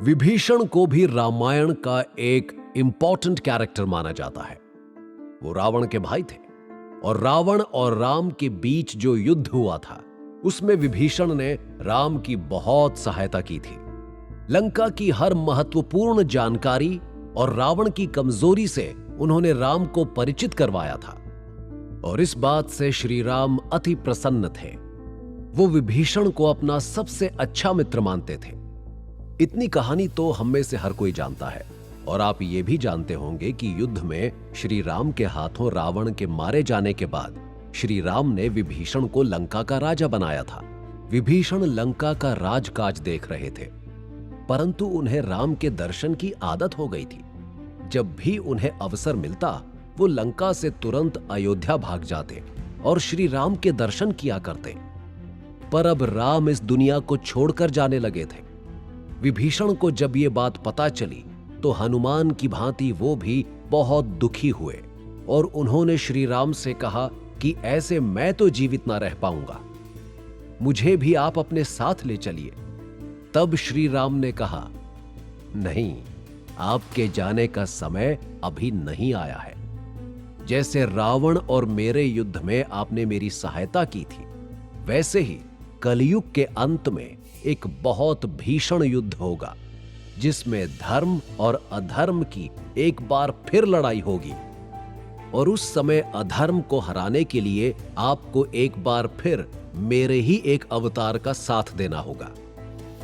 विभीषण को भी रामायण का एक इंपॉर्टेंट कैरेक्टर माना जाता है। वो रावण के भाई थे और रावण और राम के बीच जो युद्ध हुआ था उसमें विभीषण ने राम की बहुत सहायता की थी। लंका की हर महत्वपूर्ण जानकारी और रावण की कमजोरी से उन्होंने राम को परिचित करवाया था और इस बात से श्री राम अति प्रसन्न थे। वो विभीषण को अपना सबसे अच्छा मित्र मानते थे। इतनी कहानी तो हम में से हर कोई जानता है और आप ये भी जानते होंगे कि युद्ध में श्री राम के हाथों रावण के मारे जाने के बाद श्री राम ने विभीषण को लंका का राजा बनाया था। विभीषण लंका का राजकाज देख रहे थे, परंतु उन्हें राम के दर्शन की आदत हो गई थी। जब भी उन्हें अवसर मिलता वो लंका से तुरंत अयोध्या भाग जाते और श्री राम के दर्शन किया करते। पर अब राम इस दुनिया को छोड़कर जाने लगे थे। विभीषण को जब ये बात पता चली तो हनुमान की भांति वो भी बहुत दुखी हुए और उन्होंने श्री राम से कहा कि ऐसे मैं तो जीवित ना रह पाऊंगा, मुझे भी आप अपने साथ ले चलिए। तब श्री राम ने कहा, नहीं, आपके जाने का समय अभी नहीं आया है। जैसे रावण और मेरे युद्ध में आपने मेरी सहायता की थी, वैसे ही कलयुग के अंत में एक बहुत भीषण युद्ध होगा जिसमें धर्म और अधर्म की एक बार फिर लड़ाई होगी और उस समय अधर्म को हराने के लिए आपको एक बार फिर मेरे ही एक अवतार का साथ देना होगा।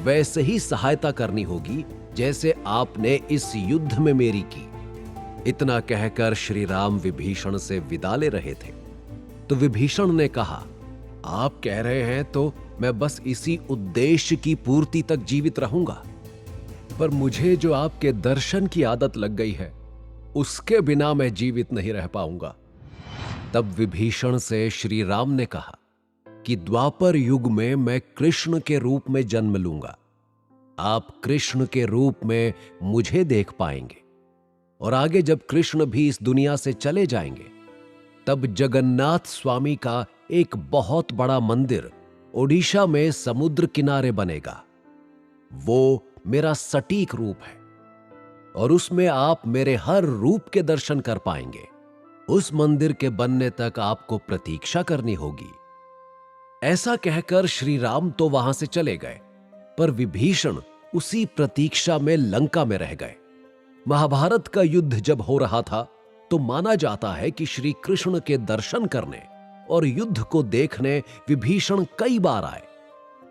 वैसे ही सहायता करनी होगी जैसे आपने इस युद्ध में मेरी की। इतना कहकर श्री राम विभीषण से विदा ले रहे थे तो विभीषण ने कहा, आप कह रहे हैं तो मैं बस इसी उद्देश्य की पूर्ति तक जीवित रहूंगा, पर मुझे जो आपके दर्शन की आदत लग गई है उसके बिना मैं जीवित नहीं रह पाऊंगा। तब विभीषण से श्री राम ने कहा कि द्वापर युग में मैं कृष्ण के रूप में जन्म लूंगा। आप कृष्ण के रूप में मुझे देख पाएंगे और आगे जब कृष्ण भी इस दुनिया से चले जाएंगे तब जगन्नाथ स्वामी का एक बहुत बड़ा मंदिर ओडिशा में समुद्र किनारे बनेगा। वो मेरा सटीक रूप है और उसमें आप मेरे हर रूप के दर्शन कर पाएंगे। उस मंदिर के बनने तक आपको प्रतीक्षा करनी होगी। ऐसा कहकर श्री राम तो वहां से चले गए, पर विभीषण उसी प्रतीक्षा में लंका में रह गए। महाभारत का युद्ध जब हो रहा था तो माना जाता है कि श्री कृष्ण के दर्शन करने और युद्ध को देखने विभीषण कई बार आए।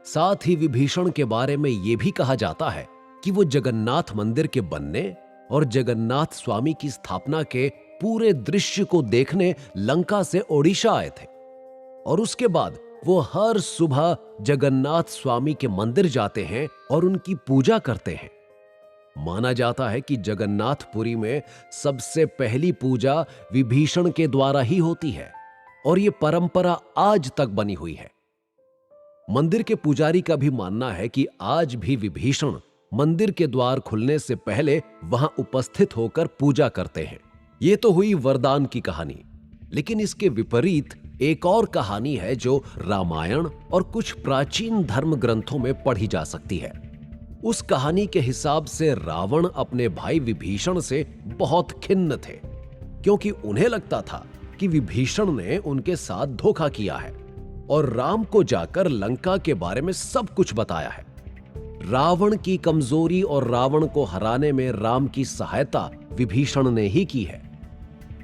साथ ही विभीषण के बारे में यह भी कहा जाता है कि वो जगन्नाथ मंदिर के बनने और जगन्नाथ स्वामी की स्थापना के पूरे दृश्य को देखने लंका से ओडिशा आए थे और उसके बाद वो हर सुबह जगन्नाथ स्वामी के मंदिर जाते हैं और उनकी पूजा करते हैं। माना जाता है कि जगन्नाथपुरी में सबसे पहली पूजा विभीषण के द्वारा ही होती है और ये परंपरा आज तक बनी हुई है। मंदिर के पुजारी का भी मानना है कि आज भी विभीषण मंदिर के द्वार खुलने से पहले वहां उपस्थित होकर पूजा करते हैं। ये तो हुई वरदान की कहानी, लेकिन इसके विपरीत एक और कहानी है जो रामायण और कुछ प्राचीन धर्म ग्रंथों में पढ़ी जा सकती है। उस कहानी के हिसाब से रावण अपने भाई विभीषण से बहुत खिन्न थे क्योंकि उन्हें लगता था कि विभीषण ने उनके साथ धोखा किया है और राम को जाकर लंका के बारे में सब कुछ बताया है। रावण की कमजोरी और रावण को हराने में राम की सहायता विभीषण ने ही की है।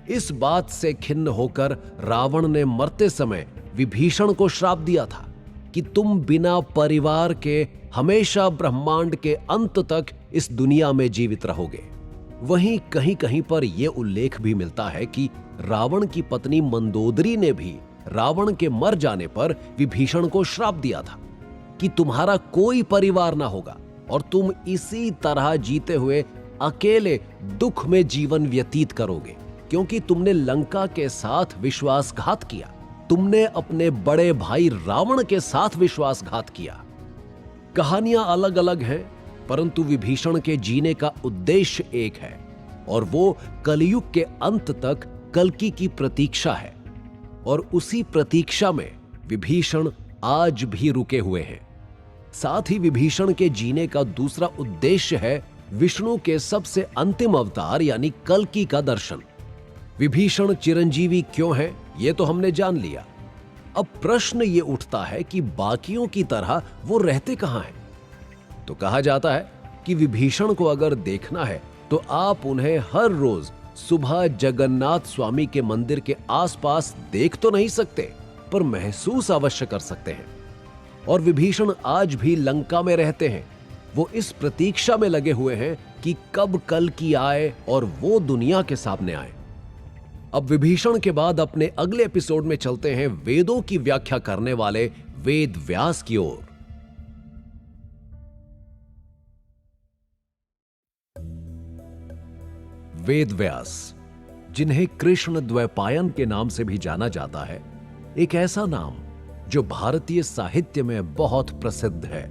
इस बात से खिन्न होकर रावण ने मरते समय विभीषण को श्राप दिया था कि तुम बिना परिवार के हमेशा ब्रह्मांड के अंत तक इस दुनिया में जीवित रहोगे। वहीं कहीं कहीं पर यह उल्लेख भी मिलता है कि रावण की पत्नी मंदोदरी ने भी रावण के मर जाने पर विभीषण को श्राप दिया था कि तुम्हारा कोई परिवार ना होगा और तुम इसी तरह जीते हुए अकेले दुख में जीवन व्यतीत करोगे क्योंकि तुमने लंका के साथ विश्वासघात किया। तुमने अपने बड़े भाई रावण के साथ विश्वासघात किया। कहानियां अलग अलग हैं, परंतु विभीषण के जीने का उद्देश्य एक है और वो कलयुग के अंत तक कल्कि की प्रतीक्षा है और उसी प्रतीक्षा में विभीषण आज भी रुके हुए हैं। साथ ही विभीषण के जीने का दूसरा उद्देश्य है विष्णु के सबसे अंतिम अवतार यानी कल्कि का दर्शन। विभीषण चिरंजीवी क्यों है, यह तो हमने जान लिया। अब प्रश्न यह उठता है कि बाकियों की तरह वो रहते कहां हैं? तो कहा जाता है कि विभीषण को अगर देखना है तो आप उन्हें हर रोज सुबह जगन्नाथ स्वामी के मंदिर के आसपास देख तो नहीं सकते, पर महसूस अवश्य कर सकते हैं। और विभीषण आज भी लंका में रहते हैं। वो इस प्रतीक्षा में लगे हुए हैं कि कब कल्कि आए और वो दुनिया के सामने आए। अब विभीषण के बाद अपने अगले एपिसोड में चलते हैं वेदों की व्याख्या करने वाले वेद व्यास की ओर। वेद व्यास, जिन्हें कृष्ण द्वैपायन के नाम से भी जाना जाता है, एक ऐसा नाम जो भारतीय साहित्य में बहुत प्रसिद्ध है।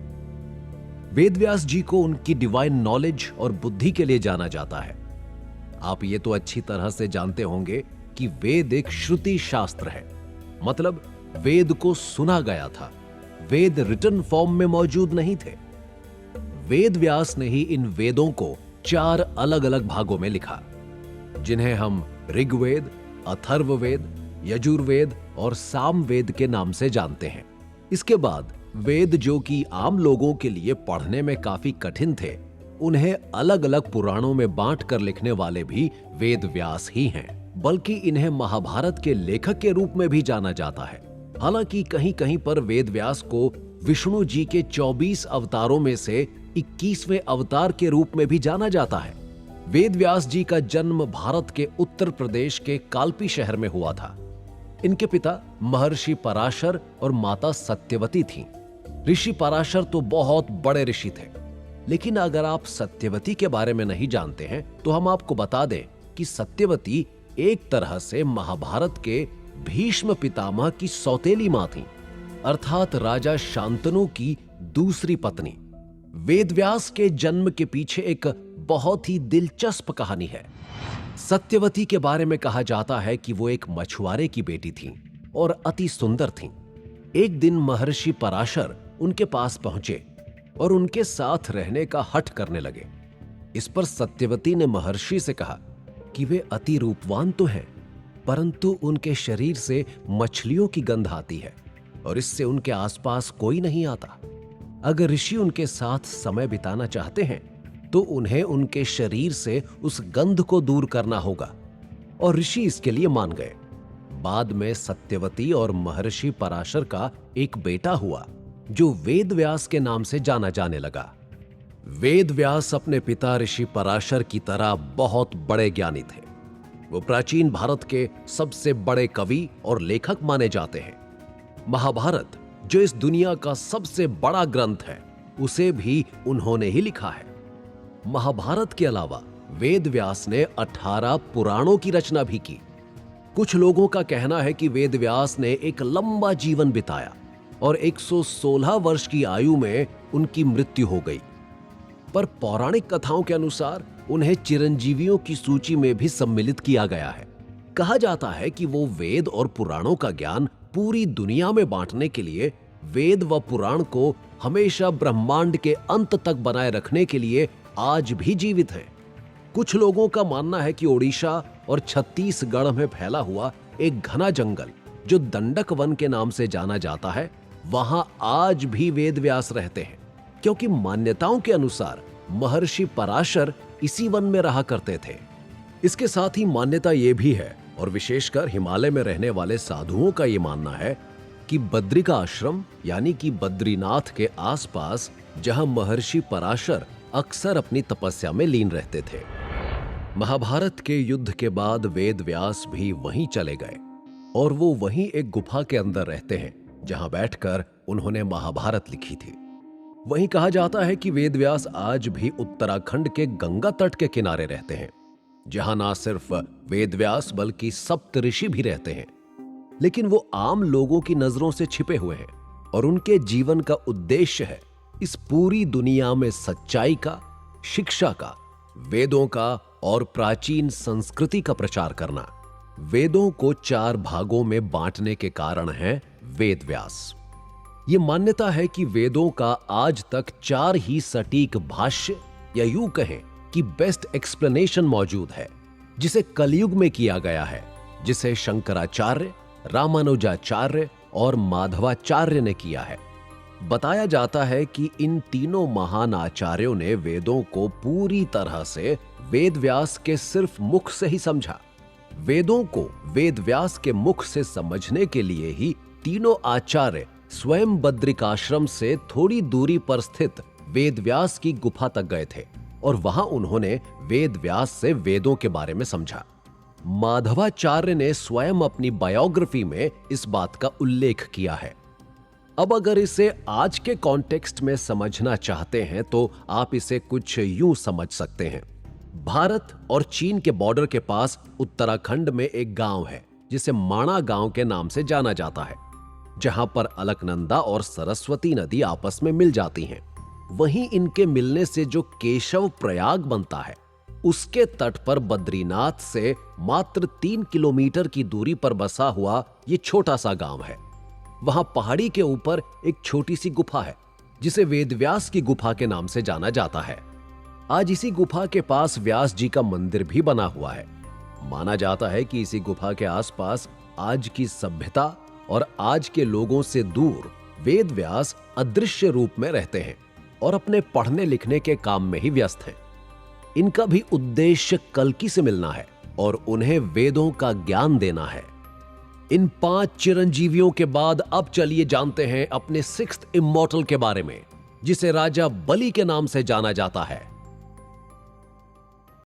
वेद व्यास जी को उनकी डिवाइन नॉलेज और बुद्धि के लिए जाना जाता है। आप ये तो अच्छी तरह से जानते होंगे कि वेद एक श्रुति शास्त्र है, मतलब वेद को सुना गया था, वेद रिटन फॉर्म में मौजूद नहीं थे। वेद व्यास ने ही इन वेदों को 4 अलग अलग भागों में लिखा, जिन्हें हम ऋग्वेद, अथर्ववेद, यजुर्वेद और सामवेद के नाम से जानते हैं। इसके बाद वेद जो कि आम लोगों के लिए पढ़ने में काफी कठिन थे, उन्हें अलग अलग पुराणों में बांट कर लिखने वाले भी वेद व्यास ही हैं। बल्कि इन्हें महाभारत के लेखक के रूप में भी जाना जाता है। हालांकि कहीं कहीं पर वेद व्यास को विष्णु जी के 24 अवतारों में से 21वें अवतार के रूप में भी जाना जाता है। वेद व्यास जी का जन्म भारत के उत्तर प्रदेश के काल्पी शहर में हुआ था। इनके पिता महर्षि पराशर और माता सत्यवती थीं। ऋषि पराशर तो बहुत बड़े ऋषि थे, लेकिन अगर आप सत्यवती के बारे में नहीं जानते हैं तो हम आपको बता दें कि सत्यवती एक तरह से महाभारत के भीष्म पितामह की सौतेली मां थी, अर्थात राजा शांतनु की दूसरी पत्नी। वेदव्यास के जन्म के पीछे एक बहुत ही दिलचस्प कहानी है। सत्यवती के बारे में कहा जाता है कि वो एक मछुआरे की बेटी थीं और अति सुंदर थीं। एक दिन महर्षि पराशर उनके पास पहुंचे और उनके साथ रहने का हठ करने लगे। इस पर सत्यवती ने महर्षि से कहा कि वे अति रूपवान तो हैं, परंतु उनके शरीर से मछलियों की गंध आती है और इससे उनके आसपास कोई नहीं आता। अगर ऋषि उनके साथ समय बिताना चाहते हैं तो उन्हें उनके शरीर से उस गंध को दूर करना होगा, और ऋषि इसके लिए मान गए। बाद में सत्यवती और महर्षि पराशर का एक बेटा हुआ जो वेद व्यास के नाम से जाना जाने लगा। वेद व्यास अपने पिता ऋषि पराशर की तरह बहुत बड़े ज्ञानी थे। वो प्राचीन भारत के सबसे बड़े कवि और लेखक माने जाते हैं। महाभारत, जो इस दुनिया का सबसे बड़ा ग्रंथ है, उसे भी उन्होंने ही लिखा है। महाभारत के अलावा वेद व्यास ने 18 पुराणों की रचना भी की। कुछ लोगों का कहना है कि वेद व्यास ने एक लंबा जीवन बिताया और 116 वर्ष की आयु में उनकी मृत्यु हो गई। पर पौराणिक कथाओं के अनुसार उन्हें चिरंजीवियों की सूची में भी सम्मिलित किया गया है। कहा जाता है कि वो वेद और पुराणों का ज्ञान पूरी दुनिया में बांटने के लिए वेद व पुराण को हमेशा ब्रह्मांड के अंत तक बनाए रखने के लिए आज भी जीवित हैं। कुछ लोगों का मानना है कि ओडिशा और छत्तीसगढ़ में फैला हुआ एक घना जंगल, जो दंडक वन के नाम से जाना जाता है, वहां आज भी वेद व्यास रहते हैं, क्योंकि मान्यताओं के अनुसार महर्षि पराशर इसी वन में रहा करते थे। इसके साथ ही मान्यता यह भी है, और विशेषकर हिमालय में रहने वाले साधुओं का यह मानना है कि बद्रिका आश्रम यानी कि बद्रीनाथ के आसपास, जहां महर्षि पराशर अक्सर अपनी तपस्या में लीन रहते थे। महाभारत के युद्ध के बाद वेद व्यास भी वहीं चले गए और वो वहीं एक गुफा के अंदर रहते हैं, जहां बैठकर उन्होंने महाभारत लिखी थी। वहीं कहा जाता है कि वेद व्यास आज भी उत्तराखंड के गंगा तट के किनारे रहते हैं, जहां ना सिर्फ वेद व्यास बल्कि सप्त ऋषि भी रहते हैं। लेकिन वो आम लोगों की नजरों से छिपे हुए हैं और उनके जीवन का उद्देश्य है इस पूरी दुनिया में सच्चाई का, शिक्षा का, वेदों का और प्राचीन संस्कृति का प्रचार करना। वेदों को 4 भागों में बांटने के कारण है वेद व्यास। ये मान्यता है कि वेदों का आज तक 4 ही सटीक भाष्य या यूं कहें कि बेस्ट एक्सप्लेनेशन मौजूद है, जिसे कलयुग में किया गया है, जिसे शंकराचार्य, रामानुजाचार्य और माधवाचार्य ने किया है। बताया जाता है कि इन तीनों महान आचार्यों ने वेदों को पूरी तरह से वेदव्यास के सिर्फ मुख से ही समझा। वेदों को वेदव्यास के मुख से समझने के लिए ही तीनों आचार्य स्वयं बद्रिकाश्रम से थोड़ी दूरी पर स्थित वेदव्यास की गुफा तक गए थे और वहां उन्होंने वेदव्यास से वेदों के बारे में समझा। माधवाचार्य ने स्वयं अपनी बायोग्राफी में इस बात का उल्लेख किया है। अब अगर इसे आज के कॉन्टेक्स्ट में समझना चाहते हैं तो आप इसे कुछ यूं समझ सकते हैं। भारत और चीन के बॉर्डर के पास उत्तराखंड में एक गांव है जिसे माणा गांव के नाम से जाना जाता है, जहां पर अलकनंदा और सरस्वती नदी आपस में मिल जाती हैं। वहीं इनके मिलने से जो केशव प्रयाग बनता है, उसके तट पर बद्रीनाथ से मात्र 3 किलोमीटर की दूरी पर बसा हुआ ये छोटा सा गांव है। वहां पहाड़ी के ऊपर एक छोटी सी गुफा है जिसे वेदव्यास की गुफा के नाम से जाना जाता है। आज इसी गुफा के पास व्यास जी का मंदिर भी बना हुआ है। माना जाता है कि इसी गुफा के आसपास आज की सभ्यता और आज के लोगों से दूर वेदव्यास अदृश्य रूप में रहते हैं और अपने पढ़ने लिखने के काम में ही व्यस्त हैं। इनका भी उद्देश्य कल्कि से मिलना है और उन्हें वेदों का ज्ञान देना है। इन 5 चिरंजीवियों के बाद अब चलिए जानते हैं अपने 6th इमॉर्टल के बारे में, जिसे राजा बलि के नाम से जाना जाता है।